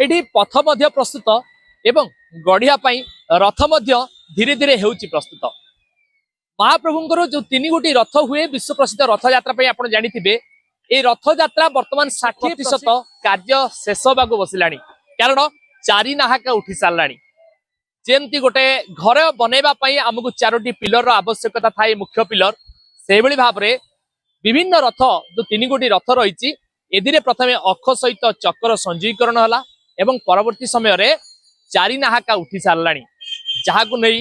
एठी पथ मध्य प्रस्तुत एवं गढ़िया रथ मध्य धीरे धीरे हेउची प्रस्तुत। महाप्रभुंकर जो 3 गोटी रथ हुए विश्व प्रसिद्ध रथ यात्रा आप जानिथिबे ए रथ यात्रा वर्तमान 60% कार्य शेष होगा बसिलानी कारण 4 नाहाका उठी सारलानी। जेमती गोटे घर बनैबा पई हमकु 4टी पिलर रो आवश्यकता थाए मुख्य पिलर से भली भाव रे विभिन्न रथ जो 3 गोटी रथ रहिछि एदिरे प्रथमे अक्ष सहित चक्र संजीकरण हला एवं परवर्ती समय रे 4 नाहाका उठी सारलानी जहाकु नै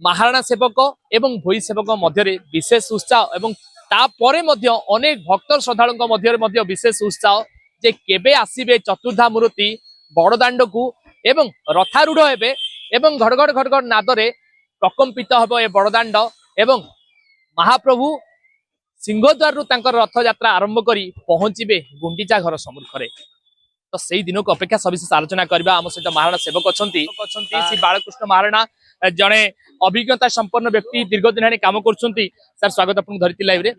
महाराणा सेवक एवं भोई सेवक मध्य विशेष उत्साह एवं तापरे मध्य अनेक भक्त श्रद्धालुओं मध्य विशेष उत्साह जे केबे आसीबे चतुर्धा मूर्ति बड़दाण्ड को एवं रथारूढ़ हेबे एवं घड़घड़ घड़घड़ नादरे प्रकम्पित हबो ए बड़दाण्ड एवं महाप्रभु सिंहद्वार रु तांकर रथ यात्रा आरंभ करी पहुंचीबे गुंडीचा घर सम्मुखरे। तो सही दिन को अपेक्षा सविशेष आलोचना करबा आम सहित महाराणा सेवक अछंती श्री बालकृष्ण महाराणा जड़े अभिज्ञता संपन्न व्यक्ति दीर्घ दिन काम करछंती। सर स्वागत आपन धरिती लाइव रे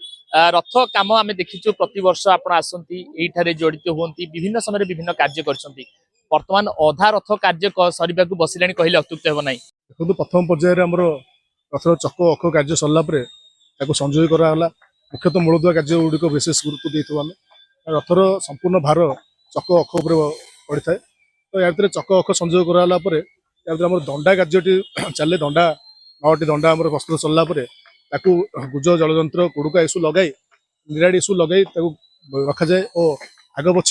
रथ काम आमे देखिछु प्रति वर्ष आपन आसंती एठारे जड़ित होंती विभिन्न समय विभिन्न कार्य करछंती वर्तमान अधा रथ कार्य सरीबा को बसिलानी कहिले अत्युक्त हेबो नाही। देखो प्रथम पर्याय रे हमरो रथर चक्क अक्ष कार्य सरला परे ताको संजय करा हला मुख्यतः मूलदुआ कार्य गुडी को विशेष गुरुत्व देथु आमे रथर संपूर्ण भार चक्क अक्ष ऊपर पड़ी थाए। तो यार चक्क अक्ष संजय करा हला परे यार हमर दंडा कार्यटी चले दंडा 9टी दंडा हमर वस्त्र सरला परे ताकू गुज जलयंत्र कुड़ुका इसु लगाई निराड़ी इसु लगाई ताकू रखा जाए और आग पछ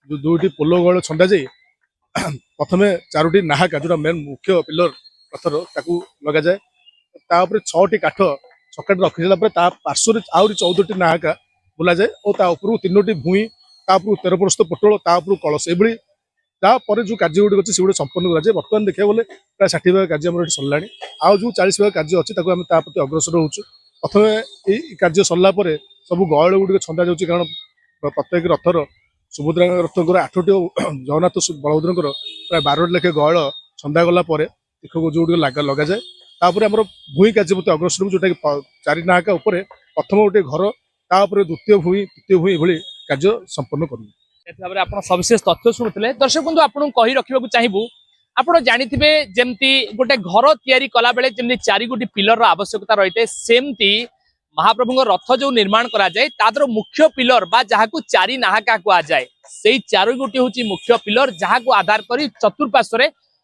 जो 2टी पोलो गळ छंडा जाए प्रथमे 4टी नाहाका जोटा मेन मुख्य पिलर रथर ताकू लगा जाए तापर 6टी काठ सकेट रखी देला परे ता पार्श्व आउरी 14टी नाहाका बुला जाए और ता ऊपर 3टी भूई ता ऊपर 13 परस्त पटोल ता ऊपर कलश एभली तापर जो कार्य गुड़ी अच्छे से संपन्न कराए बर्तमान देखा बोले प्राय 60 भाग कार्य आम सरला आउ जो 40 भाग कार्य अच्छे प्रति अग्रसर होचु। प्रथमे ये कार्य सरला सब गहल गुड़िक छंदा जाऊँगी कारण प्रत्येक रथर सुभद्रा रथकर 8टी जगन्नाथ बलभद्र प्राय 12टी लेखे गहल छंदा गला जो लग जाए तापर आम भूई कार्य प्रति अग्रसर जोटा कि 4 नाहाका प्रथम गोटे घर तापर द्वितीय भूई तृतीय भूई ये कार्य संपन्न करूँ। आप सविशेष तथ्य शुणुते दर्शक बंधु आपन कही रखा चाहबू आप जानिथिबे जेमती गोटे घर तैयारी कला बेले जेमती 4 गोटी पिलर आवश्यकता रही है सेमती महाप्रभु रथ जो निर्माण करा जाए तादर मुख्य पिलर बा जहाकू 4 नाहाका कहा जाए से 4 गोटी हूँ मुख्य पिलर जहाकू आधार करी चतुर्पार्श्व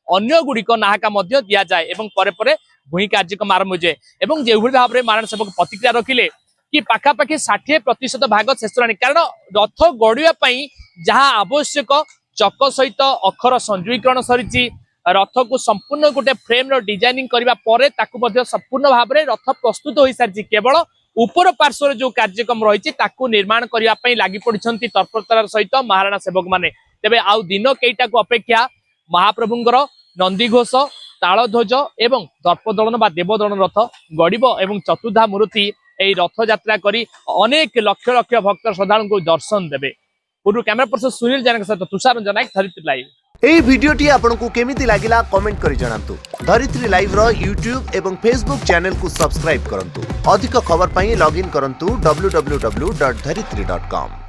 अन्य गुड़िक नाहाका मध्य दिया जाए एवं परे परे भूई कार्यक्रम आरंभ हो जाए एवं जो भाव में महाराणा सेवक प्रतिक्रिया रखिले कि पाखापाखि 60% भाग शेष कारण रथ गढ़िया जहाँ आवश्यक चक सहित अक्षर संजीकरण सरी रथ को संपूर्ण गोटे फ्रेम रो डिजाइनिंग करबा परे ताकू मध्य संपूर्ण भाव में रथ प्रस्तुत हो सारी केवल ऊपर पार्श्व जो कार्यक्रम रही ताकू निर्माण करने लगी पड़ी तत्परतार सहित महाराणा सेवक माने। तेबे आउ दिन केईटा को अपेक्षा महाप्रभुंकर नंदीघोष तालध्वज एवं दर्पदलन बा देवदलन रथ गड़ब एवं चतुर्धा मूर्ति यही रथ यात्रा करी अनेक लक्ष लक्ष भक्त श्रद्धालु को दर्शन देवे। पूर्व कैमरा पर्सन सुनील जैन के साथ तुषार रंजन नायक धरित्री लाइव। एई भिडियोटी आपनको केमिति लागिला कमेंट करि जणांतु। धरित्री लाइव रो यूट्यूब एवं फेसबुक चैनल को सब्सक्राइब करंतु। अधिक खबर पई लॉगिन करंतु www.dharitri.com।